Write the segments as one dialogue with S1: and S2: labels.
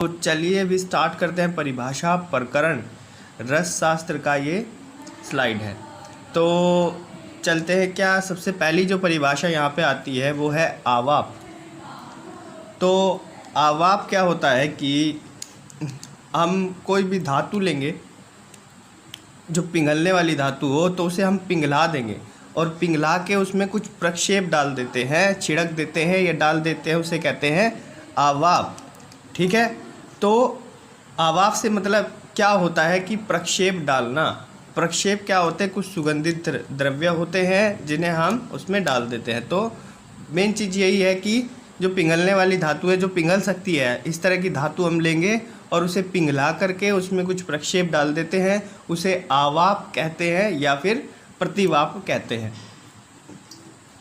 S1: तो चलिए अभी स्टार्ट करते हैं परिभाषा प्रकरण रस शास्त्र का ये स्लाइड है। तो चलते हैं। क्या सबसे पहली जो परिभाषा यहाँ पे आती है वो है आवाप। तो आवाप क्या होता है कि हम कोई भी धातु लेंगे जो पिघलने वाली धातु हो तो उसे हम पिघला देंगे और पिघला के उसमें कुछ प्रक्षेप डाल देते हैं, छिड़क देते हैं या डाल देते हैं, उसे कहते हैं आवाप। ठीक है। तो आवाप से मतलब क्या होता है कि प्रक्षेप डालना। प्रक्षेप क्या होते हैं? कुछ सुगंधित द्रव्य होते हैं जिन्हें हम उसमें डाल देते हैं। तो मेन चीज़ यही है कि जो पिघलने वाली धातु है, जो पिघल सकती है, इस तरह की धातु हम लेंगे और उसे पिघला करके उसमें कुछ प्रक्षेप डाल देते हैं, उसे आवाप कहते हैं या फिर प्रतिवाप कहते हैं।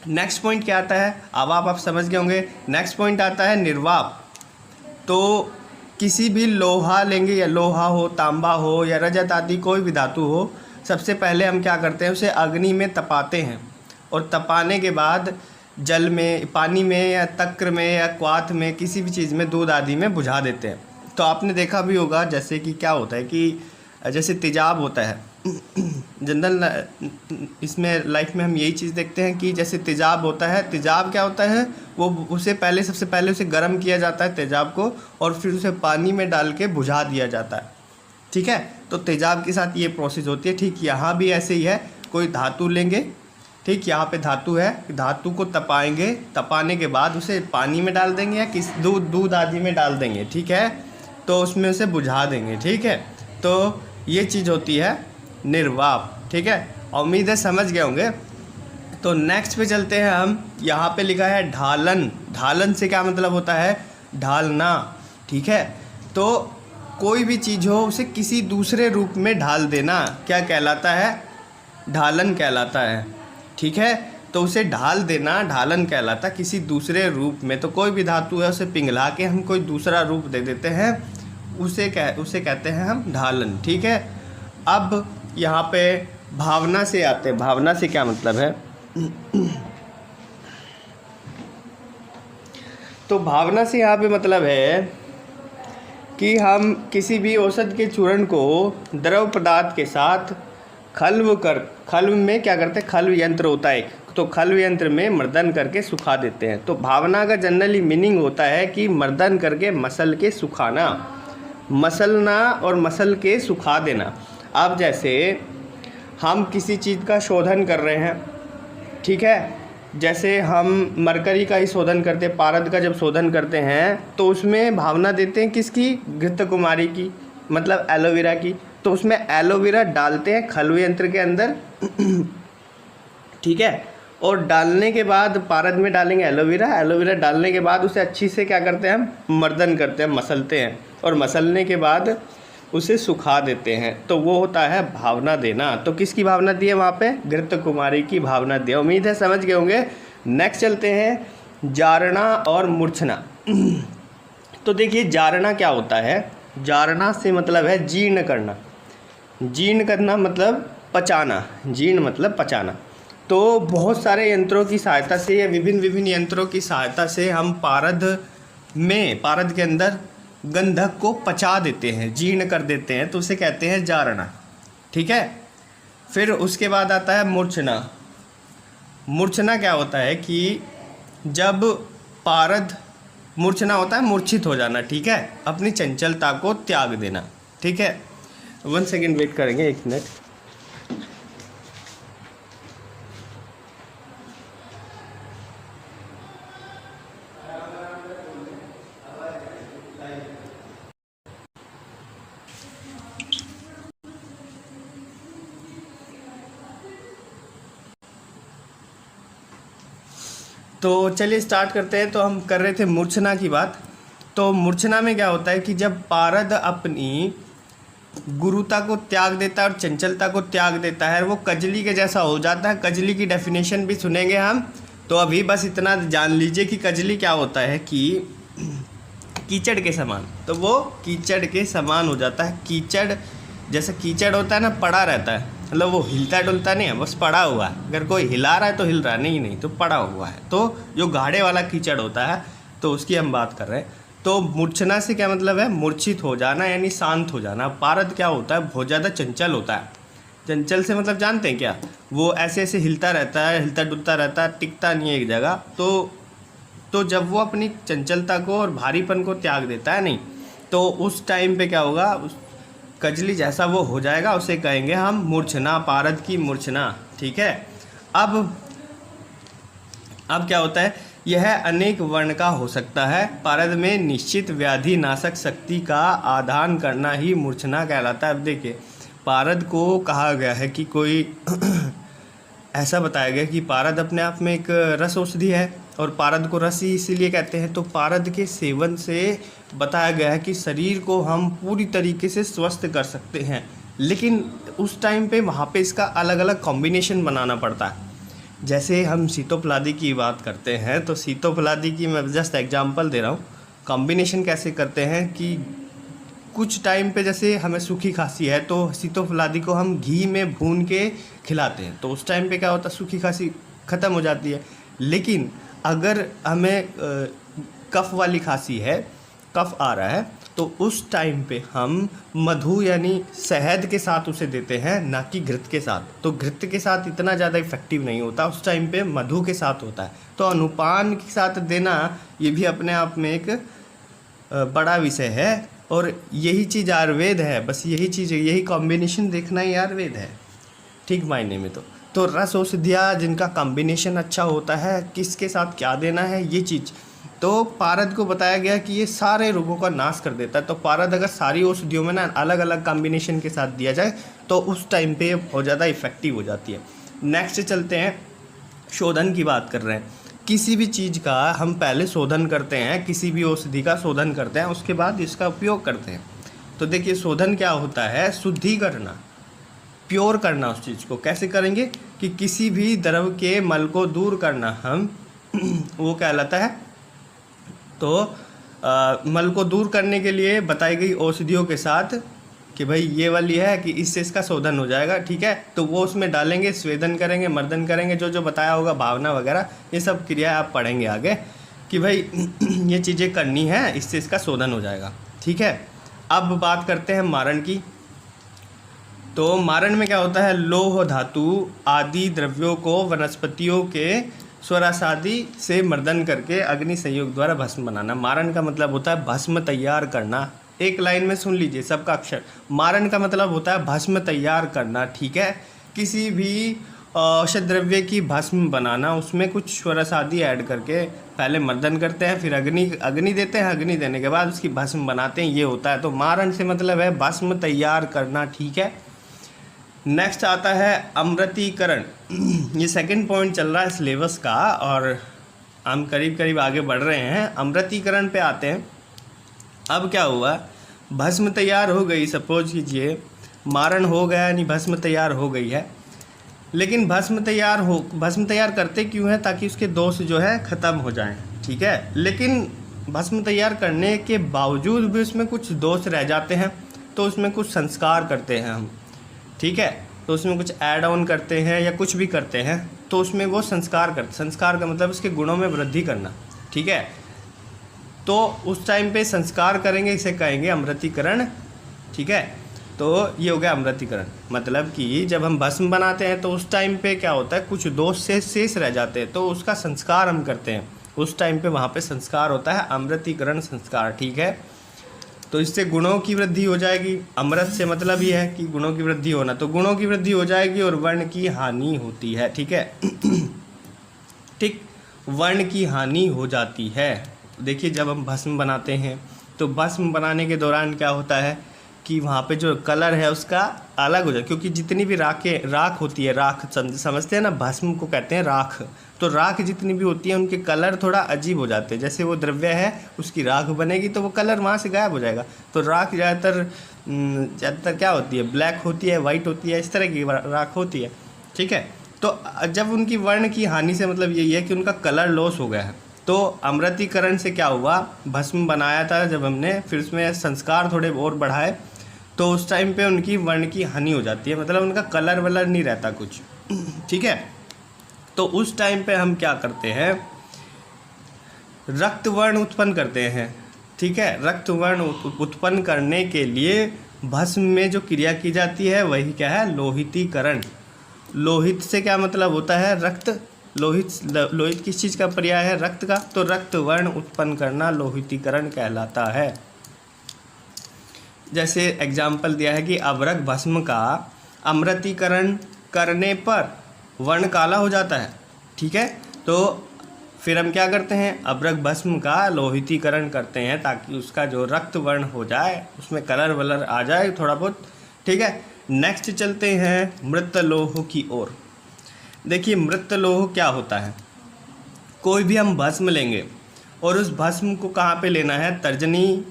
S1: नेक्स्ट पॉइंट क्या आता है? आवाप आप समझ गए होंगे। नेक्स्ट पॉइंट आता है निर्वाप। तो किसी भी लोहा लेंगे, या लोहा हो, तांबा हो या रजत आदि कोई भी धातु हो, सबसे पहले हम क्या करते हैं, उसे अग्नि में तपाते हैं और तपाने के बाद जल में, पानी में या तक्र में या क्वाथ में, किसी भी चीज़ में, दूध आदि में बुझा देते हैं। तो आपने देखा भी होगा जैसे कि क्या होता है कि जैसे तेजाब होता है जनरल इसमें लाइफ में हम यही चीज़ देखते हैं कि जैसे तेजाब होता है, तेजाब क्या होता है, वो उसे पहले सबसे पहले उसे गर्म किया जाता है तेजाब को, और फिर उसे पानी में डाल के बुझा दिया जाता है। ठीक है। तो तेजाब के साथ ये प्रोसेस होती है। ठीक यहाँ भी ऐसे ही है। कोई धातु लेंगे, ठीक, यहाँ पे धातु है, धातु को तपाएंगे, तपाने के बाद उसे पानी में डाल देंगे या किस दूध आदि में डाल देंगे। ठीक है। तो उसमें उसे बुझा देंगे। ठीक है। तो ये चीज़ होती है निर्वाप। ठीक है। उम्मीद है समझ गए होंगे। तो नेक्स्ट पे चलते हैं हम। यहाँ पे लिखा है ढालन। ढालन से क्या मतलब होता है? ढालना। ठीक है। तो कोई भी चीज़ हो उसे किसी दूसरे रूप में ढाल देना क्या कहलाता है? ढालन कहलाता है। ठीक है। तो उसे ढाल देना ढालन कहलाता है, किसी दूसरे रूप में। तो कोई भी धातु है उसे पिघला के हम कोई दूसरा रूप दे देते हैं, उसे कहते हैं हम ढालन। ठीक है। अब यहाँ पे भावना से आते हैं। भावना से क्या मतलब है? तो भावना से यहाँ पे मतलब है कि हम किसी भी औषध के चूर्ण को द्रव पदार्थ के साथ खल्व में क्या करते हैं? खल्व यंत्र होता है, तो खल्व यंत्र में मर्दन करके सुखा देते हैं। तो भावना का जनरली मीनिंग होता है कि मर्दन करके मसल के सुखाना, मसलना और मसल के सुखा देना। अब जैसे हम किसी चीज़ का शोधन कर रहे हैं, ठीक है, जैसे हम मरकरी का ही शोधन करते हैं, पारद का जब शोधन करते हैं तो उसमें भावना देते हैं किसकी? घृत कुमारी की, मतलब एलोवेरा की। तो उसमें एलोवेरा डालते हैं खल्व यंत्र के अंदर ठीक है। और डालने के बाद पारद में डालेंगे एलोवेरा डालने के बाद उसे अच्छी से क्या करते हैं? हम मर्दन करते हैं, मसलते हैं, और मसलने के बाद उसे सुखा देते हैं। तो वो होता है भावना देना। तो किसकी भावना दी है वहाँ पे? घृत कुमारी की भावना दी। उम्मीद है समझ गए होंगे। नेक्स्ट चलते हैं जारना और मूर्छना। तो देखिए जारना क्या होता है? जारना से मतलब है जीर्ण करना। जीर्ण करना मतलब पचाना, जीर्ण मतलब पचाना। तो बहुत सारे यंत्रों की सहायता से या विभिन्न यंत्रों की सहायता से हम पारद के अंदर गंधक को पचा देते हैं, जीर्ण कर देते हैं, तो उसे कहते हैं जारना। ठीक है। फिर उसके बाद आता है मूर्छना। मूर्छना क्या होता है कि जब पारद, मूर्छना होता है मूर्छित हो जाना। ठीक है। अपनी चंचलता को त्याग देना। ठीक है। 1 सेकेंड वेट करेंगे, 1 मिनट। तो चलिए स्टार्ट करते हैं। तो हम कर रहे थे मूर्छना की बात। तो मूर्छना में क्या होता है कि जब पारद अपनी गुरुता को त्याग देता है और चंचलता को त्याग देता है, वो कजली के जैसा हो जाता है। कजली की डेफिनेशन भी सुनेंगे हम। तो अभी बस इतना जान लीजिए कि कजली क्या होता है कि कीचड़ के समान। तो वो कीचड़ के समान हो जाता है। कीचड़ जैसे कीचड़ होता है ना, पड़ा रहता है, मतलब वो हिलता डुलता नहीं है, बस पड़ा हुआ है। अगर कोई हिला रहा है तो हिल रहा है, नहीं तो पड़ा हुआ है। तो जो गाढ़े वाला कीचड़ होता है, तो उसकी हम बात कर रहे हैं। तो मूर्छना से क्या मतलब है? मूर्छित हो जाना यानी शांत हो जाना। पारद क्या होता है? बहुत ज़्यादा चंचल होता है। चंचल से मतलब जानते हैं क्या? वो ऐसे ऐसे हिलता रहता है, हिलता डुलता रहता है, टिकता नहीं है एक जगह। तो जब वो अपनी चंचलता को और भारीपन को त्याग देता है, नहीं, तो उस टाइम पे क्या होगा? उस कजली जैसा वो हो जाएगा, उसे कहेंगे हम मूर्छना, पारद की मूर्छना। ठीक है। अब क्या होता है? यह अनेक वर्ण का हो सकता है। पारद में निश्चित व्याधि नाशक शक्ति का आधान करना ही मूर्छना कहलाता है। अब देखिए, पारद को कहा गया है कि कोई ऐसा बताया गया कि पारद अपने आप में एक रस औषधि है, और पारद को रस ही इसीलिए कहते हैं। तो पारद के सेवन से बताया गया है कि शरीर को हम पूरी तरीके से स्वस्थ कर सकते हैं, लेकिन उस टाइम पे वहाँ पे इसका अलग अलग कॉम्बिनेशन बनाना पड़ता है। जैसे हम सीतोपलादी की बात करते हैं, तो सीतोपलादी की मैं जस्ट एग्जांपल दे रहा हूँ। कॉम्बिनेशन कैसे करते हैं कि कुछ टाइम पे जैसे हमें सूखी खांसी है, तो सीतोपलादी को हम घी में भून के खिलाते हैं, तो उस टाइम पे क्या होता है? सूखी खांसी ख़त्म हो जाती है। लेकिन अगर हमें कफ वाली खांसी है, कफ आ रहा है, तो उस टाइम पे हम मधु यानी शहद के साथ उसे देते हैं, ना कि घृत के साथ। तो घृत के साथ इतना ज़्यादा इफेक्टिव नहीं होता, उस टाइम पे मधु के साथ होता है। तो अनुपान के साथ देना ये भी अपने आप में एक बड़ा विषय है, और यही चीज़ आयुर्वेद है। बस यही चीज़, यही कॉम्बिनेशन देखना ही आयुर्वेद है ठीक मायने में। तो रस औषधियाँ जिनका कॉम्बिनेशन अच्छा होता है, किसके साथ क्या देना है, ये चीज़ तो पारद को बताया गया कि ये सारे रोगों का नाश कर देता है। तो पारद अगर सारी औषधियों में ना अलग अलग कॉम्बिनेशन के साथ दिया जाए, तो उस टाइम पे बहुत ज़्यादा इफेक्टिव हो जाती है। नेक्स्ट चलते हैं, शोधन की बात कर रहे हैं। किसी भी चीज़ का हम पहले शोधन करते हैं, किसी भी औषधि का शोधन करते हैं, उसके बाद इसका उपयोग करते हैं। तो देखिए, शोधन क्या होता है? शुद्धि करना, प्योर करना। उस चीज़ को कैसे करेंगे? कि किसी भी द्रव के मल को दूर करना हम वो कहलाता है। तो मल को दूर करने के लिए बताई गई औषधियों के साथ कि भाई ये वाली है कि इससे इसका शोधन हो जाएगा, ठीक है, तो वो उसमें डालेंगे, स्वेदन करेंगे, मर्दन करेंगे, जो जो बताया होगा, भावना वगैरह, ये सब क्रिया आप पढ़ेंगे आगे कि भाई ये चीज़ें करनी है, इससे इसका शोधन हो जाएगा। ठीक है। अब बात करते हैं मारण की। तो मारण में क्या होता है? लोह धातु आदि द्रव्यों को वनस्पतियों के स्वरासादि से मर्दन करके अग्नि संयोग द्वारा भस्म बनाना। मारण का मतलब होता है भस्म तैयार करना। एक लाइन में सुन लीजिए सबका अक्षर। मारण का मतलब होता है भस्म तैयार करना। ठीक है। किसी भी औषध द्रव्य की भस्म बनाना, उसमें कुछ स्वरासादि ऐड करके पहले मर्दन करते हैं, फिर अग्नि देते हैं, अग्नि देने के बाद उसकी भस्म बनाते हैं, ये होता है। तो मारण से मतलब है भस्म तैयार करना। ठीक है। नेक्स्ट आता है अमृतीकरण। ये सेकंड पॉइंट चल रहा है सिलेबस का, और हम करीब करीब आगे बढ़ रहे हैं। अमृतीकरण पे आते हैं। अब क्या हुआ? भस्म तैयार हो गई, सपोज कीजिए मारण हो गया, यानी भस्म तैयार हो गई है। लेकिन भस्म तैयार करते क्यों है? ताकि उसके दोष जो है ख़त्म हो जाएं। ठीक है। लेकिन भस्म तैयार करने के बावजूद भी उसमें कुछ दोष रह जाते हैं, तो उसमें कुछ संस्कार करते हैं हम। ठीक है। तो उसमें कुछ ऐड ऑन करते हैं या कुछ भी करते हैं, तो उसमें वो संस्कार का मतलब उसके गुणों में वृद्धि करना। ठीक है। तो उस टाइम पे संस्कार करेंगे, इसे कहेंगे अमृतीकरण। ठीक है। तो ये हो गया अमृतीकरण। मतलब कि जब हम भस्म बनाते हैं तो उस टाइम पे क्या होता है, कुछ दोष से शेष रह जाते हैं, तो उसका संस्कार हम करते हैं। उस टाइम पे वहाँ पे संस्कार होता है, अमृतीकरण संस्कार। ठीक है। तो इससे गुणों की वृद्धि हो जाएगी। अमृत से मतलब ये है कि गुणों की वृद्धि होना, तो गुणों की वृद्धि हो जाएगी और वर्ण की हानि होती है। ठीक है। ठीक, वर्ण की हानि हो जाती है। देखिए, जब हम भस्म बनाते हैं तो भस्म बनाने के दौरान क्या होता है कि वहाँ पे जो कलर है उसका अलग हो जाए, क्योंकि जितनी भी राख होती है, राख समझते हैं ना, भस्म को कहते हैं राख। तो राख जितनी भी होती है उनके कलर थोड़ा अजीब हो जाते हैं। जैसे वो द्रव्य है, उसकी राख बनेगी तो वो कलर वहाँ से गायब हो जाएगा। तो राख ज़्यादातर क्या होती है? ब्लैक होती है, वाइट होती है, इस तरह की राख होती है। ठीक है। तो जब उनकी वर्ण की हानि से मतलब यही है कि उनका कलर लॉस हो गया है। तो अमृतीकरण से क्या हुआ? भस्म बनाया था जब हमने, फिर उसमें संस्कार थोड़े और बढ़ाए, तो उस टाइम पे उनकी वर्ण की हानि हो जाती है, मतलब उनका कलर वलर नहीं रहता कुछ। ठीक है। तो उस टाइम पे हम क्या करते हैं? रक्त वर्ण उत्पन्न करते हैं। ठीक है। रक्त वर्ण उत्पन्न करने के लिए भस्म में जो क्रिया की जाती है वही क्या है, लोहितीकरण। लोहित से क्या मतलब होता है, रक्त। लोहित किस चीज़ का पर्याय है, रक्त का। तो रक्त वर्ण उत्पन्न करना लोहितीकरण कहलाता है। जैसे एग्जाम्पल दिया है कि अभ्रक भस्म का अमृतीकरण करने पर वर्ण काला हो जाता है। ठीक है, तो फिर हम क्या करते हैं, अभ्रक भस्म का लोहितीकरण करते हैं ताकि उसका जो रक्त वर्ण हो जाए, उसमें कलर वलर आ जाए थोड़ा बहुत। ठीक है, नेक्स्ट चलते हैं मृतलोह की ओर। देखिए मृतलोह क्या होता है, कोई भी हम भस्म लेंगे और उस भस्म को कहाँ पे लेना है, तर्जनी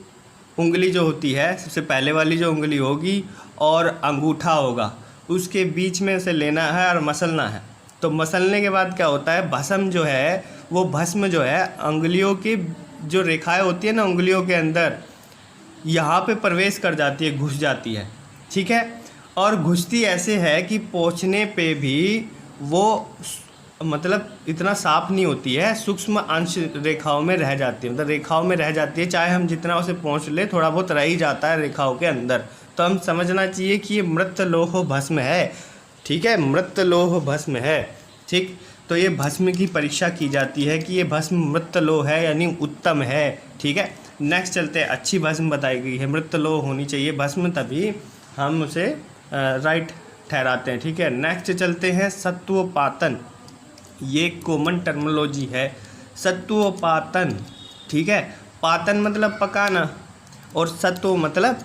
S1: उंगली जो होती है, सबसे पहले वाली जो उंगली होगी और अंगूठा होगा, उसके बीच में उसे लेना है और मसलना है। तो मसलने के बाद क्या होता है, भस्म जो है वो भस्म जो है उंगलियों की जो रेखाएं होती है ना उंगलियों के अंदर, यहाँ पे प्रवेश कर जाती है, घुस जाती है। ठीक है, और घुसती ऐसे है कि पोंछने पे भी वो मतलब इतना साफ नहीं होती है, सूक्ष्म अंश रेखाओं में रह जाती है, मतलब रेखाओं में रह जाती है, चाहे हम जितना उसे पोंछ ले थोड़ा बहुत रह ही जाता है रेखाओं के अंदर। तो हम समझना चाहिए कि ये मृतलोह भस्म है। ठीक है, मृतलोह भस्म है। ठीक, तो ये भस्म की परीक्षा की जाती है कि ये भस्म मृतलोह है यानी उत्तम है। ठीक है, नेक्स्ट चलते हैं, अच्छी भस्म बताई गई है, मृतलोह होनी चाहिए भस्म, तभी हम उसे राइट ठहराते हैं। ठीक है, नेक्स्ट चलते हैं सत्वपातन। ये कॉमन टर्मिनोलॉजी है, सत्वपातन। ठीक है, पातन मतलब पकाना और सत्व मतलब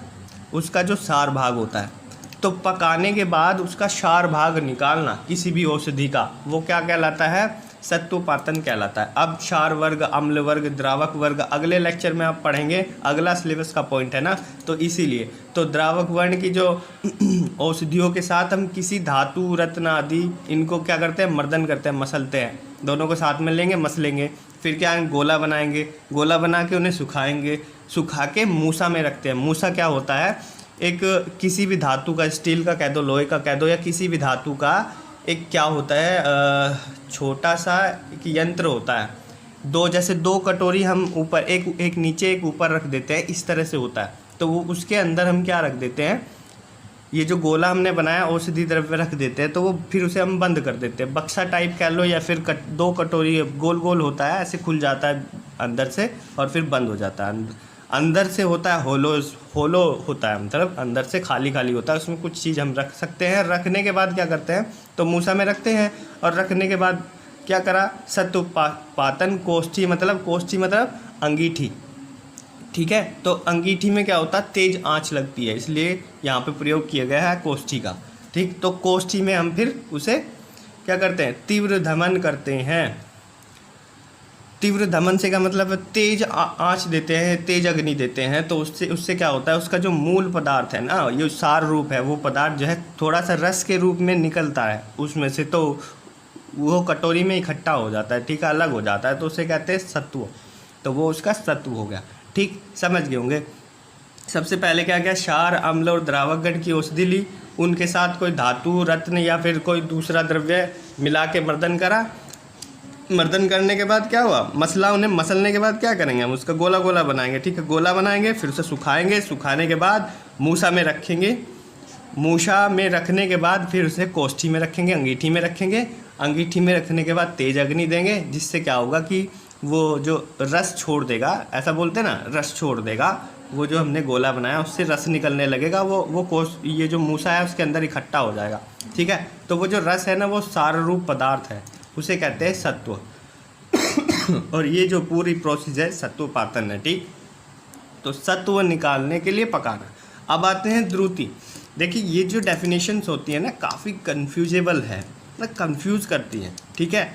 S1: उसका जो सार भाग होता है। तो पकाने के बाद उसका सार भाग निकालना किसी भी औषधि का, वो क्या कहलाता है, सत्वपातन कहलाता है। अब क्षार वर्ग, अम्ल वर्ग, द्रावक वर्ग अगले लेक्चर में आप पढ़ेंगे, अगला सिलेबस का पॉइंट है ना, तो इसीलिए तो द्रावक वर्ण की जो औषधियों के साथ हम किसी धातु रत्न आदि इनको क्या करते हैं, मर्दन करते हैं, मसलते हैं। दोनों को साथ में लेंगे, मसलेंगे, फिर क्या गोला बनाएंगे, गोला बना के उन्हें सुखाएंगे, सुखा के मूसा में रखते हैं। मूसा क्या होता है, एक किसी भी धातु का, स्टील का कह दो, लोहे का कह दो, या किसी भी धातु का एक क्या होता है, छोटा सा एक यंत्र होता है। जैसे दो कटोरी हम ऊपर एक नीचे एक ऊपर रख देते हैं, इस तरह से होता है। तो वो उसके अंदर हम क्या रख देते हैं, ये जो गोला हमने बनाया औषधि द्रव्य रख देते हैं, तो वो फिर उसे हम बंद कर देते हैं। बक्सा टाइप कह लो, या फिर दो कटोरी गोल गोल होता है, ऐसे खुल जाता है अंदर से और फिर बंद हो जाता है। अंदर से होता है होलो होता है, मतलब अंदर से खाली खाली होता है, उसमें कुछ चीज़ हम रख सकते हैं। रखने के बाद क्या करते हैं, तो मूसा में रखते हैं, और रखने के बाद क्या करा, सत्वपातन। कोष्ठी मतलब अंगीठी। ठीक है, तो अंगीठी में क्या होता है, तेज आंच लगती है, इसलिए यहाँ पे प्रयोग किया गया है कोष्ठी का। ठीक, तो कोष्ठी में हम फिर उसे क्या करते हैं, तीव्र दमन करते हैं। तीव्र दमन से क्या मतलब है, तेज आंच देते हैं, तेज अग्नि देते हैं। तो उससे क्या होता है, उसका जो मूल पदार्थ है ना, ये सार रूप है, वो पदार्थ जो है थोड़ा सा रस के रूप में निकलता है उसमें से, तो वो कटोरी में इकट्ठा हो जाता है। ठीक है, अलग हो जाता है, तो उसे कहते हैं सत्व। तो वो उसका सत्व हो गया। ठीक, समझ गए होंगे। सबसे पहले क्या किया, क्षार, अम्ल और द्रावकगण की औषधि ली, उनके साथ कोई धातु रत्न या फिर कोई दूसरा द्रव्य मिला के मर्दन करा। मर्दन करने के बाद क्या हुआ, मसला, उन्हें मसलने के बाद क्या करेंगे, हम उसका गोला गोला बनाएंगे। ठीक है, गोला बनाएंगे, फिर उसे सुखाएंगे, सुखाने के बाद मूसा में रखेंगे, मूसा में रखने के बाद फिर उसे कोष्ठी में रखेंगे, अंगीठी में रखेंगे। अंगीठी में रखने के बाद तेज अग्नि देंगे, जिससे क्या होगा कि वो जो रस छोड़ देगा, ऐसा बोलते हैं ना, रस छोड़ देगा, वो जो हमने गोला बनाया उससे रस निकलने लगेगा, वो ये जो मूसा है उसके अंदर इकट्ठा हो जाएगा। ठीक है, तो वो जो रस है ना, वो सार रूप पदार्थ है, उसे कहते हैं सत्व। और ये जो पूरी प्रोसेस है सत्वपातन है। ठीक, तो सत्व निकालने के लिए पकाना। अब आते हैं द्रुति। देखिए ये जो डेफिनेशंस होती है ना, काफ़ी कन्फ्यूजेबल है, मतलब कंफ्यूज करती है। ठीक है,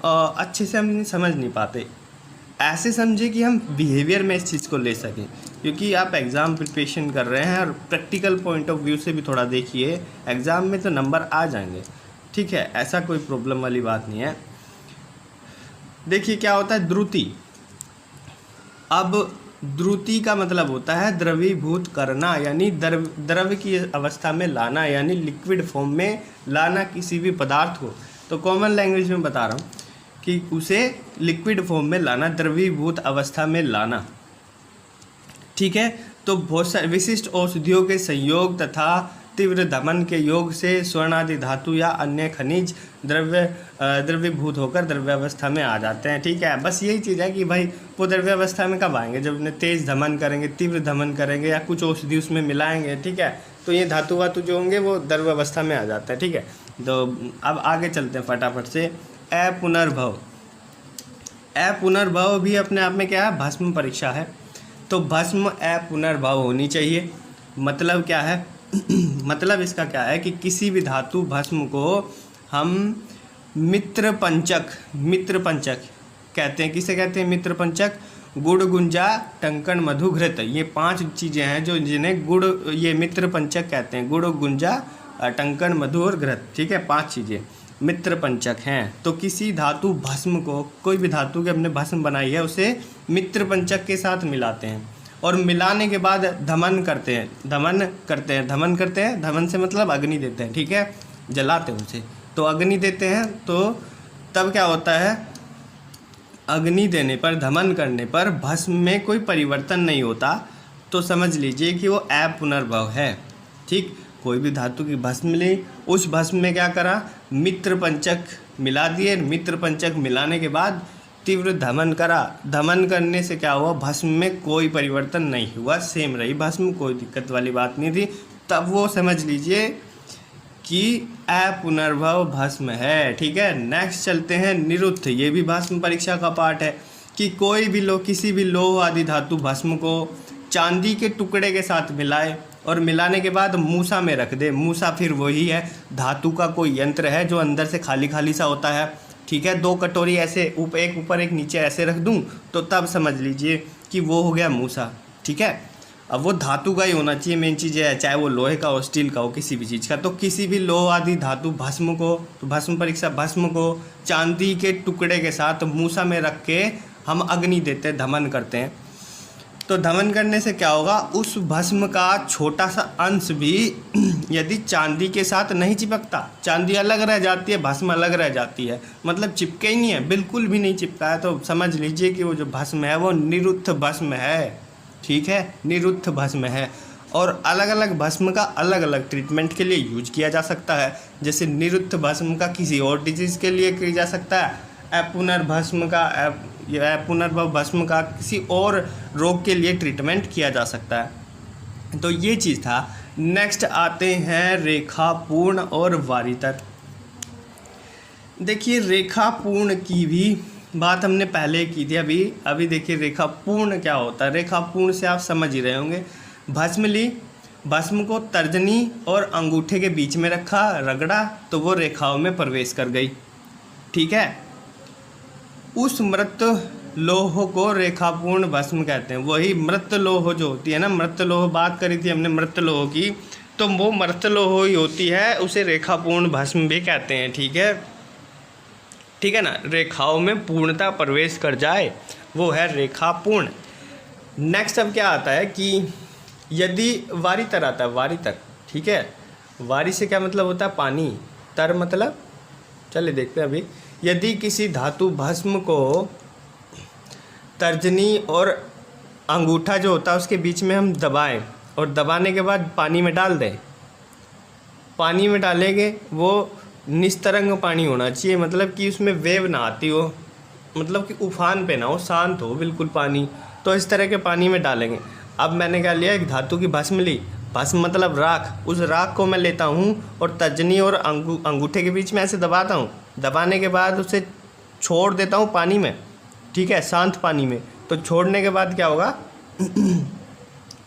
S1: अच्छे से हम समझ नहीं पाते। ऐसे समझे कि हम बिहेवियर में इस चीज़ को ले सकें, क्योंकि आप एग्ज़ाम प्रिपरेशन कर रहे हैं और प्रैक्टिकल पॉइंट ऑफ व्यू से भी थोड़ा देखिए, एग्ज़ाम में तो नंबर आ जाएंगे। ठीक है, ऐसा कोई प्रॉब्लम वाली बात नहीं है। देखिए क्या होता है द्रुति। अब द्रुति का मतलब होता है द्रवीभूत करना, यानी द्रव्य की अवस्था में लाना, यानी लिक्विड फॉर्म में लाना किसी भी पदार्थ को। तो कॉमन लैंग्वेज में बता रहा हूँ कि उसे लिक्विड फॉर्म में लाना, द्रवीभूत अवस्था में लाना। ठीक है। तो बहुत सारे विशिष्ट औषधियों के संयोग तथा तीव्र दमन के योग से स्वर्ण आदि धातु या अन्य खनिज द्रव्यभूत होकर द्रव्यावस्था में आ जाते हैं। ठीक है, बस यही चीज़ है कि भाई वो द्रव्यावस्था में कब आएंगे, जब उन्हें तेज धमन करेंगे, तीव्र धमन करेंगे या कुछ औषधि उसमें मिलाएंगे। ठीक है, तो ये धातु वातु जो होंगे वो द्रव्यावस्था में आ जाते हैं। ठीक है, तो अब आगे चलते हैं फटाफट से। अपुनर्भव। अपुनर्भव भी अपने आप में क्या है, भस्म परीक्षा है। तो भस्म अपुनर्भव होनी चाहिए। मतलब क्या है मतलब इसका क्या है कि किसी भी धातु भस्म को हम मित्र पंचक कहते हैं। किसे कहते हैं मित्र पंचक? गुड़, गुंजा, टंकन, मधु, घृत, ये 5 चीज़ें हैं जो जिन्हें गुड़, ये मित्र पंचक कहते हैं। गुड़, गुंजा, टंकन, मधु और घृत। ठीक है, 5 चीज़ें मित्र पंचक हैं। तो किसी धातु भस्म को, कोई भी धातु के हमने भस्म बनाई है उसे मित्र पंचक के साथ मिलाते हैं और मिलाने के बाद धमन करते हैं। धमन से मतलब अग्नि देते हैं। ठीक है, जलाते हैं उसे, तो अग्नि देते हैं। तो तब क्या होता है, अग्नि देने पर, धमन करने पर भस्म में कोई परिवर्तन नहीं होता। तो समझ लीजिए कि वो अपुनर्भव है। ठीक, कोई भी धातु की भस्म ली, उस भस्म में क्या करा, मित्र पंचक मिला दिए। मित्र पंचक मिलाने के बाद तीव्र धमन करा। धमन करने से क्या हुआ, भस्म में कोई परिवर्तन नहीं हुआ, सेम रही भस्म, कोई दिक्कत वाली बात नहीं थी। तब वो समझ लीजिए कि अपुनर्भव भस्म है। ठीक है, नेक्स्ट चलते हैं निरुद्ध। ये भी भस्म परीक्षा का पार्ट है कि कोई भी किसी भी लोह आदि धातु भस्म को चांदी के टुकड़े के साथ मिलाए और मिलाने के बाद मूसा में रख दे। मूसा फिर वही है, धातु का कोई यंत्र है जो अंदर से खाली खाली सा होता है। ठीक है, 2 कटोरी ऐसे एक ऊपर एक नीचे ऐसे रख दूं तो तब समझ लीजिए कि वो हो गया मूसा। ठीक है, अब वो धातु का ही होना चाहिए, मेन चीज़ है, चाहे वो लोहे का हो, स्टील का हो, किसी भी चीज़ का। तो किसी भी लोह आदि धातु भस्म को, तो भस्म परीक्षा भस्म को चांदी के टुकड़े के साथ मूसा में रख के हम अग्नि देते हैं, धमन करते हैं। तो धमन करने से क्या होगा, उस भस्म का छोटा सा अंश भी यदि चांदी के साथ नहीं चिपकता, चांदी अलग रह जाती है, भस्म अलग रह जाती है, मतलब चिपके ही नहीं है, बिल्कुल भी नहीं चिपका है, तो समझ लीजिए कि वो जो भस्म है वो निरुद्ध भस्म है। ठीक है, निरुद्ध भस्म है। और अलग अलग भस्म का अलग अलग ट्रीटमेंट के लिए यूज किया जा सकता है। जैसे निरुद्ध भस्म का किसी और डिजीज़ के लिए किया जा सकता है, अपुनर्भव भस्म का किसी और रोग के लिए ट्रीटमेंट किया जा सकता है। तो ये चीज़ था। नेक्स्ट आते हैं रेखापूर्ण और वारितर। देखिए, रेखापूर्ण की भी बात हमने पहले की थी। अभी देखिए रेखापूर्ण क्या होता है। रेखापूर्ण से आप समझ ही रहे होंगे, भस्म ली, भस्म को तर्जनी और अंगूठे के बीच में रखा, रगड़ा, तो वो रेखाओं में प्रवेश कर गई। ठीक है, उस मृत लोह को रेखापूर्ण भस्म कहते हैं। वही मृत लोह जो होती है ना, मृत लोह बात करी थी हमने मृत लोह की, तो वो मृत लोह ही होती है, उसे रेखापूर्ण भस्म भी कहते हैं। ठीक है ना, रेखाओं में पूर्णता प्रवेश कर जाए वो है रेखापूर्ण। नेक्स्ट अब क्या आता है कि यदि वारितर आता है, वारितर। ठीक है, वारी से क्या मतलब होता है, पानी, तर मतलब, चलिए देखते हैं। अभी यदि किसी धातु भस्म को तर्जनी और अंगूठा जो होता है उसके बीच में हम दबाएं और दबाने के बाद पानी में डाल दें, पानी में डालेंगे, वो निस्तरंग पानी होना चाहिए, मतलब कि उसमें वेव ना आती हो, मतलब कि उफान पे ना हो, शांत हो बिल्कुल पानी। तो इस तरह के पानी में डालेंगे। अब मैंने क्या लिया, एक धातु की भस्म ली, भस्म मतलब राख, उस राख को मैं लेता हूँ और तर्जनी और अंगूठे के बीच में ऐसे दबाता हूँ। दबाने के बाद उसे छोड़ देता हूँ पानी में। ठीक है, शांत पानी में। तो छोड़ने के बाद क्या होगा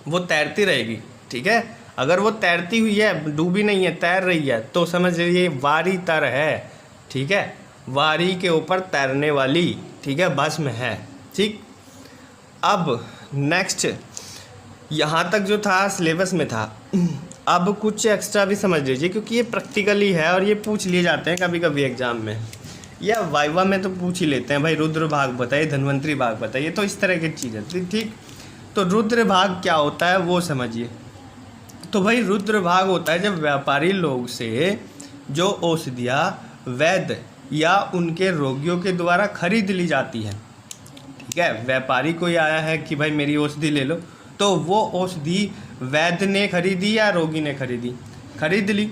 S1: वो तैरती रहेगी। ठीक है, अगर वो तैरती हुई है, डूबी नहीं है, तैर रही है, तो समझ लीजिए वारितर है। ठीक है, वारी के ऊपर तैरने वाली, ठीक है, भस्म है। ठीक, अब नेक्स्ट यहाँ तक जो था सिलेबस में था। अब कुछ एक्स्ट्रा भी समझ लीजिए, क्योंकि ये प्रैक्टिकली है और ये पूछ लिए जाते हैं कभी कभी एग्जाम में, या वाइवा में तो पूछ ही लेते हैं, भाई रुद्र भाग बताइए, धन्वंतरी भाग बताइए, तो इस तरह की चीज़ें। ठीक, तो रुद्र भाग क्या होता है वो समझिए। तो भाई रुद्र भाग होता है जब व्यापारी लोग से जो औषधियाँ वैद्य या उनके रोगियों के द्वारा खरीद ली जाती है। ठीक है, व्यापारी कोई आया है कि भाई मेरी औषधि ले लो, तो वो औषधि वैद्य ने खरीदी या रोगी ने खरीदी? खरीद ली।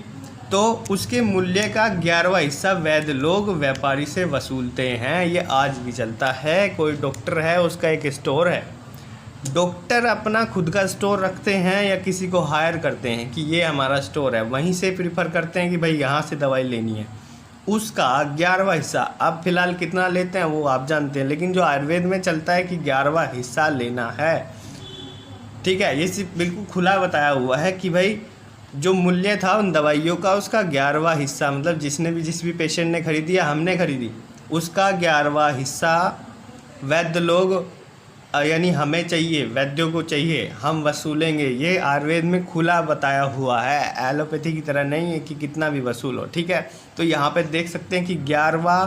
S1: तो उसके मूल्य का 11वां हिस्सा वैद्य लोग व्यापारी से वसूलते हैं। ये आज भी चलता है। कोई डॉक्टर है, उसका एक स्टोर है, डॉक्टर अपना खुद का स्टोर रखते हैं या किसी को हायर करते हैं कि ये हमारा स्टोर है, वहीं से प्रीफर करते हैं कि भाई यहाँ से दवाई लेनी है। उसका 11वां हिस्सा अब फिलहाल कितना लेते हैं वो आप जानते हैं, लेकिन जो आयुर्वेद में चलता है कि 11वां हिस्सा लेना है। ठीक है, ये सिर्फ बिल्कुल खुला बताया हुआ है कि भाई जो मूल्य था उन दवाइयों का, उसका 11वां हिस्सा, मतलब जिस भी पेशेंट ने खरीदी या हमने खरीदी, उसका 11वां हिस्सा वैद्य लोग यानी हमें चाहिए, वैद्यों को चाहिए, हम वसूलेंगे। ये आयुर्वेद में खुला बताया हुआ है, एलोपैथी की तरह नहीं है कि कितना भी वसूल हो। ठीक है, तो यहाँ पे देख सकते हैं कि 11वां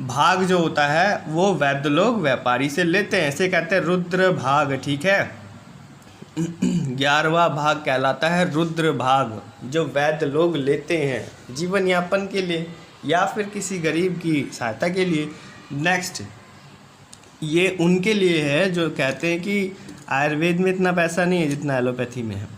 S1: भाग जो होता है वो वैद्य लोग व्यापारी से लेते हैं, ऐसे कहते हैं रुद्र भाग। ठीक है, 11वां भाग कहलाता है रुद्र भाग, जो वैद्य लोग लेते हैं जीवन यापन के लिए या फिर किसी गरीब की सहायता के लिए। नेक्स्ट, ये उनके लिए है जो कहते हैं कि आयुर्वेद में इतना पैसा नहीं है जितना एलोपैथी में है,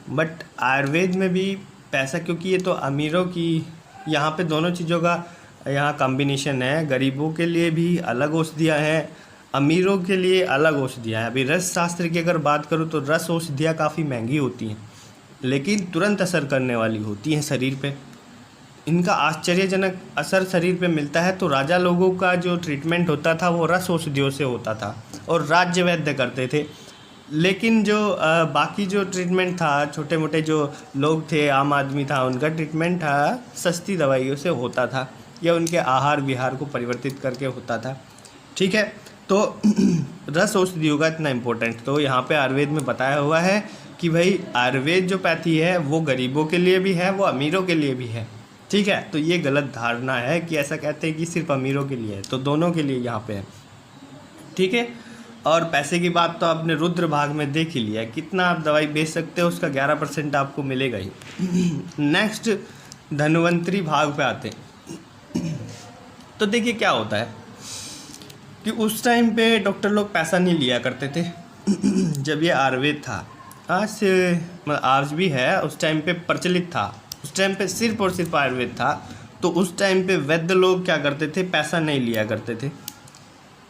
S1: बट आयुर्वेद में भी पैसा, क्योंकि ये तो अमीरों की, यहाँ पे दोनों चीज़ों का यहाँ कॉम्बिनेशन है। गरीबों के लिए भी अलग औषधियाँ हैं, अमीरों के लिए अलग औषधियाँ हैं। अभी रस शास्त्र की अगर बात करूँ तो रस औषधियाँ काफ़ी महंगी होती हैं, लेकिन तुरंत असर करने वाली होती हैं शरीर पे। इनका आश्चर्यजनक असर शरीर पे मिलता है। तो राजा लोगों का जो ट्रीटमेंट होता था वो रस औषधियों से होता था और राज्य वैद्य करते थे। लेकिन जो बाकी जो ट्रीटमेंट था, छोटे मोटे जो लोग थे, आम आदमी था, उनका ट्रीटमेंट था सस्ती दवाइयों से होता था या उनके आहार विहार को परिवर्तित करके होता था। ठीक है, तो रस औषधियों का इतना इम्पोर्टेंट तो यहाँ पे आयुर्वेद में बताया हुआ है कि भाई आयुर्वेद जो पैथी है वो गरीबों के लिए भी है, वो अमीरों के लिए भी है। ठीक है, तो ये गलत धारणा है कि ऐसा कहते हैं कि सिर्फ अमीरों के लिए है, तो दोनों के लिए यहाँ पे है। ठीक है, और पैसे की बात तो आपने रुद्र भाग में देख ही लिया है, कितना आप दवाई बेच सकते हो उसका 11% आपको मिलेगा ही। नेक्स्ट, धन्वंतरी भाग पे आते हैं। तो देखिए क्या होता है कि उस टाइम पे डॉक्टर लोग पैसा नहीं लिया करते थे जब ये आयुर्वेद था। आज से मतलब आज भी है, उस टाइम पे प्रचलित था। उस टाइम पे सिर्फ और सिर्फ आयुर्वेद था। तो उस टाइम पे वैद्य लोग क्या करते थे, पैसा नहीं लिया करते थे,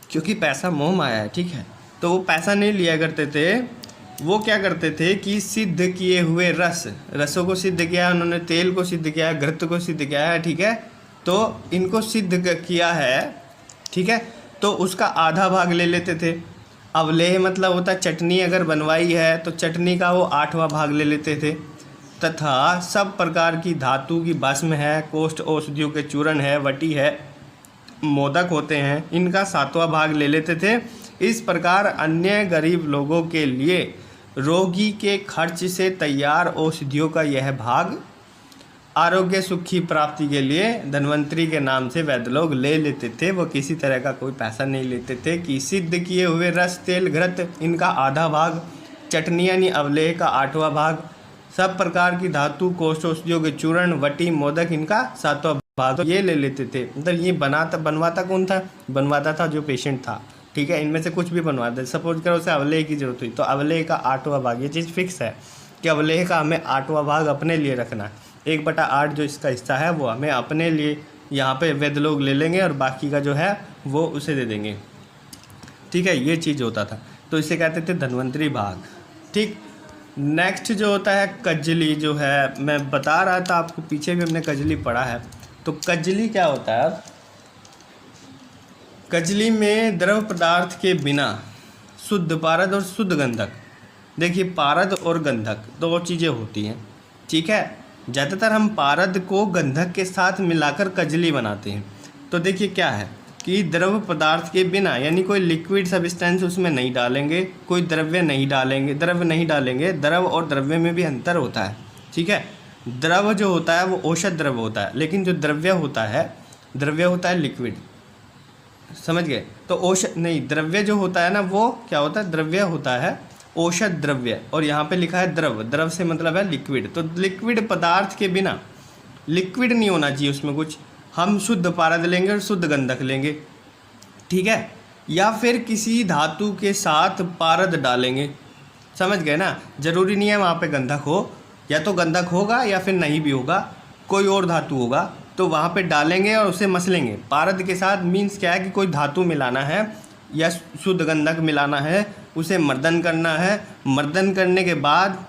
S1: क्योंकि पैसा मोह माया है। ठीक है, तो वो पैसा नहीं लिया करते थे। वो क्या करते थे कि सिद्ध किए हुए रसों को सिद्ध किया, उन्होंने तेल को सिद्ध किया है, घृत को सिद्ध किया है। ठीक है, तो इनको सिद्ध किया है। ठीक है, तो उसका आधा भाग ले लेते थे। अवलेह मतलब होता है चटनी, अगर बनवाई है तो चटनी का वो 8वां भाग ले लेते थे। तथा सब प्रकार की धातु की भस्म है, कोष्ठ औषधियों के चूर्ण है, वटी है, मोदक होते हैं, इनका 7वां भाग ले लेते थे। इस प्रकार अन्य गरीब लोगों के लिए रोगी के खर्च से तैयार औषधियों का यह भाग आरोग्य सुख की प्राप्ति के लिए धन्वंतरी के नाम से वैद्य लोग ले लेते थे। वो किसी तरह का कोई पैसा नहीं लेते थे। कि सिद्ध किए हुए रस, तेल, घृत इनका आधा भाग, चटनी यानी अवलेह का 8वां भाग, सब प्रकार की धातु कोष्ठ औषधियों के चूर्ण, वटी, मोदक इनका 7वां भाग, तो ये ले लेते थे। मतलब ये बनवाता कौन था? बनवाता था जो पेशेंट था। ठीक है, इनमें से कुछ भी बनवाते। सपोज करो उसे अवलेह की जरूरत हुई तो अवलेह का 8वां भाग, ये चीज़ फिक्स है कि अवलेह का हमें 8वां भाग अपने लिए रखना है। 1/8 जो इसका हिस्सा है वो हमें अपने लिए यहाँ पे वैद्य लोग ले लेंगे और बाकी का जो है वो उसे दे देंगे। ठीक है, ये चीज़ होता था, तो इसे कहते थे धन्वंतरी भाग। ठीक, नेक्स्ट जो होता है कजली, जो है मैं बता रहा था आपको, पीछे भी हमने कजली पढ़ा है। तो कजली क्या होता है? कजली में द्रव पदार्थ के बिना शुद्ध पारद और शुद्ध गंधक। देखिए, पारद और गंधक दो चीज़ें होती हैं। ठीक है, ज़्यादातर हम पारद को गंधक के साथ मिलाकर कजली बनाते हैं। तो देखिए क्या है कि द्रव पदार्थ के बिना, यानी कोई लिक्विड सब्सटेंस उसमें नहीं डालेंगे, कोई द्रव्य नहीं डालेंगे, द्रव और द्रव्य में भी अंतर होता है। ठीक है, द्रव जो होता है वो औषध द्रव होता है, लेकिन जो द्रव्य होता है लिक्विड। समझ गए? तो औषध नहीं, द्रव्य जो होता है ना वो क्या होता है? द्रव्य होता है औषध द्रव्य, और यहाँ पे लिखा है द्रव से मतलब है लिक्विड। तो लिक्विड पदार्थ के बिना, लिक्विड नहीं होना चाहिए उसमें कुछ, हम शुद्ध पारद लेंगे और शुद्ध गंधक लेंगे। ठीक है, या फिर किसी धातु के साथ पारद डालेंगे। समझ गए ना, ज़रूरी नहीं है वहाँ पे गंधक हो, या तो गंधक होगा या फिर नहीं भी होगा, कोई और धातु होगा, तो वहाँ पे डालेंगे और उसे मसलेंगे। पारद के साथ मीन्स क्या है कि कोई धातु मिलाना है या शुद्ध गंधक मिलाना है, उसे मर्दन करना है। मर्दन करने के बाद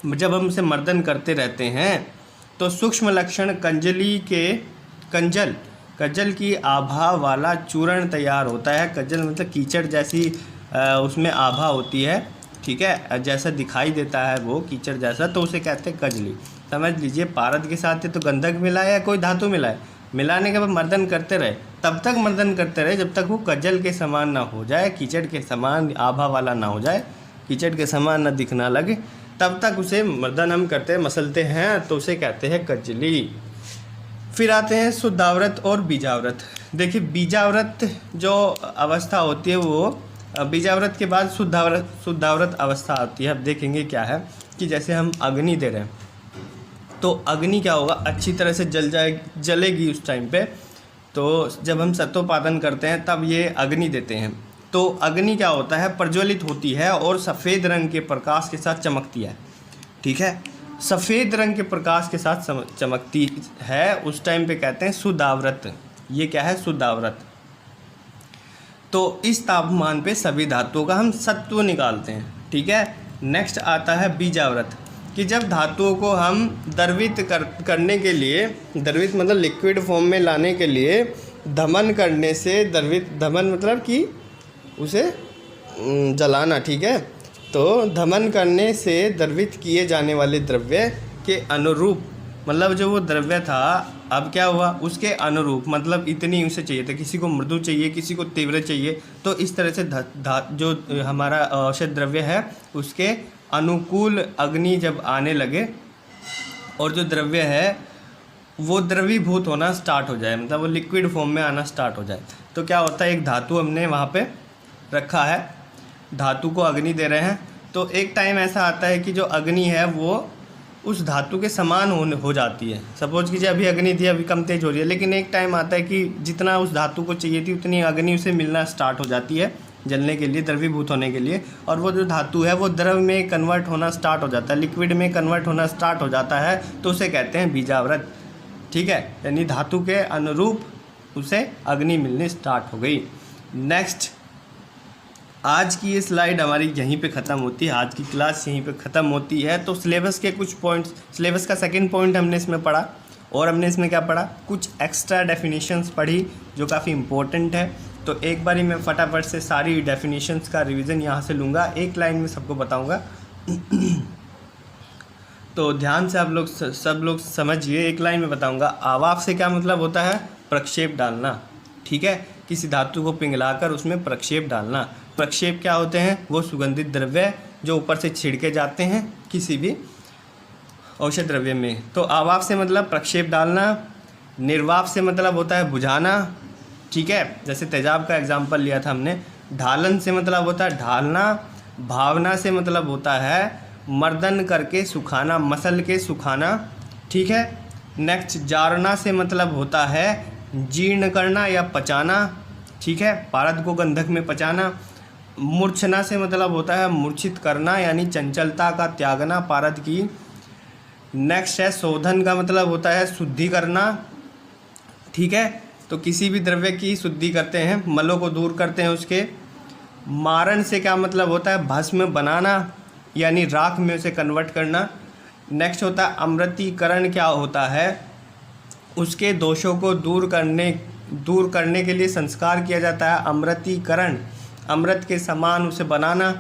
S1: जब हम उसे मर्दन करते रहते हैं तो सूक्ष्म लक्षण कज्जल की आभा वाला चूर्ण तैयार होता है। कज्जल मतलब कीचड़ जैसी उसमें आभा होती है, ठीक है, जैसा दिखाई देता है वो कीचड़ जैसा, तो उसे कहते हैं कजली। समझ लीजिए, पारद के साथ तो गंधक मिलाए या कोई धातु मिलाए, मिलाने के बाद मर्दन करते रहे, तब तक मर्दन करते रहे जब तक वो कज्जल के समान ना हो जाए, कीचड़ के समान आभा वाला ना हो जाए, कीचड़ के समान ना दिखना लगे, तब तक उसे मर्दन हम करते मसलते हैं, तो उसे कहते हैं कजली। फिर आते हैं शुद्धाव्रत और बीजाव्रत। देखिए, बीजाव्रत जो अवस्था होती है वो, बीजाव्रत के बाद शुद्धाव्रत अवस्था आती है। अब देखेंगे क्या है कि जैसे हम अग्नि दे रहे हैं तो अग्नि क्या होगा, अच्छी तरह से जलेगी उस टाइम पे। तो जब हम सत्वोपादन करते हैं तब ये अग्नि देते हैं, तो अग्नि क्या होता है, प्रज्वलित होती है और सफ़ेद रंग के प्रकाश के साथ चमकती है। ठीक है, सफ़ेद रंग के प्रकाश के साथ चमकती है, उस टाइम पे कहते हैं शुद्धाव्रत। ये क्या है, शुद्धाव्रत। तो इस तापमान पे सभी धातुओं का हम सत्व निकालते हैं। ठीक है, नेक्स्ट आता है बीजाव्रत, कि जब धातुओं को हम द्रवित करने के लिए, द्रवित मतलब लिक्विड फॉर्म में लाने के लिए धमन करने से, धमन मतलब कि उसे जलाना, ठीक है, तो धमन करने से द्रवित किए जाने वाले द्रव्य के अनुरूप, मतलब जो वो द्रव्य था अब क्या हुआ, उसके अनुरूप, मतलब इतनी उसे चाहिए था, किसी को मृदु चाहिए, किसी को तीव्र चाहिए, तो इस तरह से जो हमारा औषध द्रव्य है उसके अनुकूल अग्नि जब आने लगे और जो द्रव्य है वो द्रवीभूत होना स्टार्ट हो जाए, मतलब वो लिक्विड फॉर्म में आना स्टार्ट हो जाए, तो क्या होता है, एक धातु हमने वहाँ पे रखा है, धातु को अग्नि दे रहे हैं, तो एक टाइम ऐसा आता है कि जो अग्नि है वो उस धातु के समान हो जाती है। सपोज कीजिए अभी अग्नि थी, अभी कम तेज हो रही है, लेकिन एक टाइम आता है कि जितना उस धातु को चाहिए थी उतनी अग्नि उसे मिलना स्टार्ट हो जाती है जलने के लिए, द्रवीभूत होने के लिए, और वो जो धातु है वो द्रव में कन्वर्ट होना स्टार्ट हो जाता है, लिक्विड में कन्वर्ट होना स्टार्ट हो जाता है, तो उसे कहते हैं बीजाव्रत। ठीक है, यानी धातु के अनुरूप उसे अग्नि मिलनी स्टार्ट हो गई। नेक्स्ट, आज की ये स्लाइड हमारी यहीं पे ख़त्म होती है, आज की क्लास यहीं पे ख़त्म होती है। तो सिलेबस के कुछ पॉइंट्स, सिलेबस का सेकंड पॉइंट हमने इसमें पढ़ा, और हमने इसमें क्या पढ़ा, कुछ एक्स्ट्रा डेफिनेशंस पढ़ी जो काफ़ी इम्पोर्टेंट है। तो एक बारी मैं फटाफट से सारी डेफिनेशंस का रिवीजन यहाँ से लूँगा, एक लाइन में सबको बताऊँगा। तो ध्यान से आप लोग सब लोग समझिए, एक लाइन में बताऊँगा। आवाफ से क्या मतलब होता है, प्रक्षेप डालना। ठीक है, किसी धातु को पिघलाकर उसमें प्रक्षेप डालना। प्रक्षेप क्या होते हैं, वो सुगंधित द्रव्य जो ऊपर से छिड़के जाते हैं किसी भी औषध द्रव्य में। तो आवाफ से मतलब प्रक्षेप डालना, निर्वाप से मतलब होता है बुझाना। ठीक है, जैसे तेजाब का एग्जाम्पल लिया था हमने। ढालन से मतलब होता है ढालना। भावना से मतलब होता है मर्दन करके सुखाना, मसल के सुखाना। ठीक है, नेक्स्ट जारना से मतलब होता है जीर्ण करना या पचाना। ठीक है, पारद को गंधक में पचाना। मूर्छना से मतलब होता है मूर्छित करना, यानी चंचलता का त्यागना पारद की। नेक्स्ट है शोधन का मतलब होता है शुद्धि करना। ठीक है, तो किसी भी द्रव्य की शुद्धि करते हैं, मलों को दूर करते हैं उसके। मारण से क्या मतलब होता है भस्म बनाना, यानी राख में उसे कन्वर्ट करना। नेक्स्ट होता है अमृतीकरण, क्या होता है उसके दोषों को दूर करने के लिए संस्कार किया जाता है। अमृतीकरण, अमृत के समान उसे बनाना।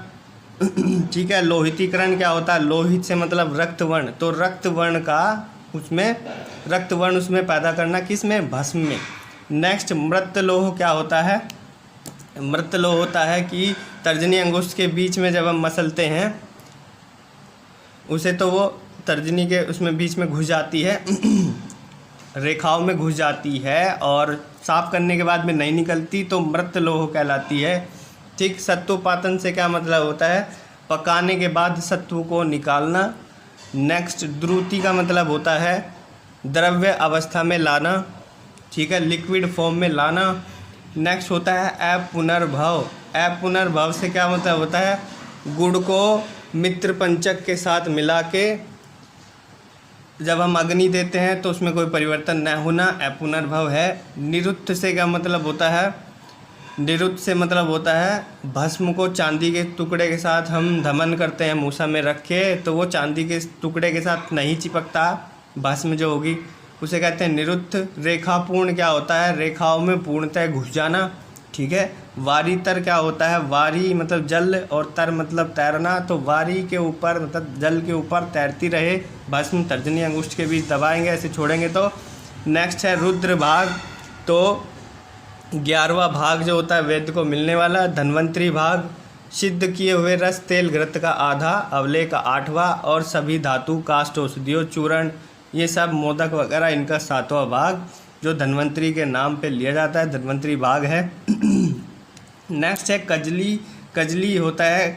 S1: ठीक है, लोहितीकरण क्या होता है, लोहित से मतलब रक्तवर्ण, तो रक्तवर्ण का उसमें रक्तवर्ण उसमें पैदा करना, किस में, भस्म में। नेक्स्ट मृतलोह क्या होता है, मृतलोह होता है कि तर्जनी अंगुष्ठ के बीच में जब हम मसलते हैं उसे, तो वो तर्जनी के उसमें बीच में घुस जाती है, रेखाओं में घुस जाती है और साफ करने के बाद में नहीं निकलती, तो मृतलोह कहलाती है। ठीक, सत्वपातन से क्या मतलब होता है पकाने के बाद सत्व को निकालना। नेक्स्ट द्रुति का मतलब होता है द्रव्य अवस्था में लाना। ठीक है, लिक्विड फॉर्म में लाना। नेक्स्ट होता है अपुनर्भव। अपुनर्भव से क्या मतलब होता है, गुड़ को मित्र पंचक के साथ मिला के जब हम अग्नि देते हैं तो उसमें कोई परिवर्तन न होना अपुनर्भव है। निरुक्त से क्या मतलब होता है, निरुक्त से मतलब होता है भस्म को चांदी के टुकड़े के साथ हम धमन करते हैं मूसा में रख के, तो वो चांदी के टुकड़े के साथ नहीं चिपकता, भस्म जो होगी उसे कहते हैं निरुक्त। रेखापूर्ण क्या होता है, रेखाओं में पूर्णतः घुस जाना, ठीक है। वारीतर क्या होता है, वारी मतलब जल और तर मतलब तैरना, तो वारी के ऊपर मतलब जल के ऊपर तैरती रहे, भस्म तर्जनी अंगुष्ठ के बीच दबाएंगे, ऐसे छोड़ेंगे तो। नेक्स्ट है रुद्र भाग, तो 11वां भाग जो होता है वेद को मिलने वाला। धन्वंतरी भाग, सिद्ध किए हुए रस तेल घृत का आधा, अवले का 8वां, और सभी धातु काष्ठ औषधियों चूर्ण ये सब मोदक वगैरह इनका 7वां भाग जो धन्वंतरी के नाम पे लिया जाता है, धन्वंतरी भाग है। नेक्स्ट है कजली। कजली होता है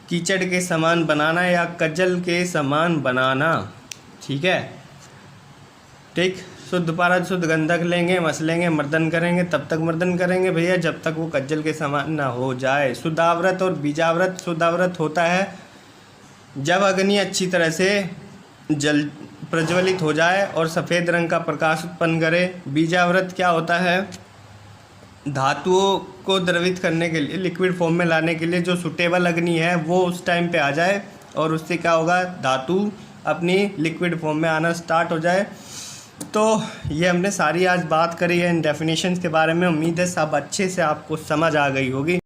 S1: कीचड़ के समान बनाना या कजल के समान बनाना, ठीक है। ठीक, शुद्ध पारद शुद्ध गंधक लेंगे, मसलेंगे, मर्दन करेंगे, तब तक मर्दन करेंगे भैया जब तक वो कज्जल के समान ना हो जाए। शुद्धाव्रत और बीजाव्रत। शुद्धाव्रत होता है जब अग्नि अच्छी तरह से जल प्रज्वलित हो जाए और सफ़ेद रंग का प्रकाश उत्पन्न करे। बीजाव्रत क्या होता है, धातुओं को द्रवित करने के लिए, लिक्विड फॉर्म में लाने के लिए जो सुटेबल अग्नि है वो उस टाइम पे आ जाए और उससे क्या होगा, धातु अपनी लिक्विड फॉर्म में आना स्टार्ट हो जाए। तो ये हमने सारी आज बात करी है इन डेफिनेशंस के बारे में। उम्मीद है सब अच्छे से आपको समझ आ गई होगी।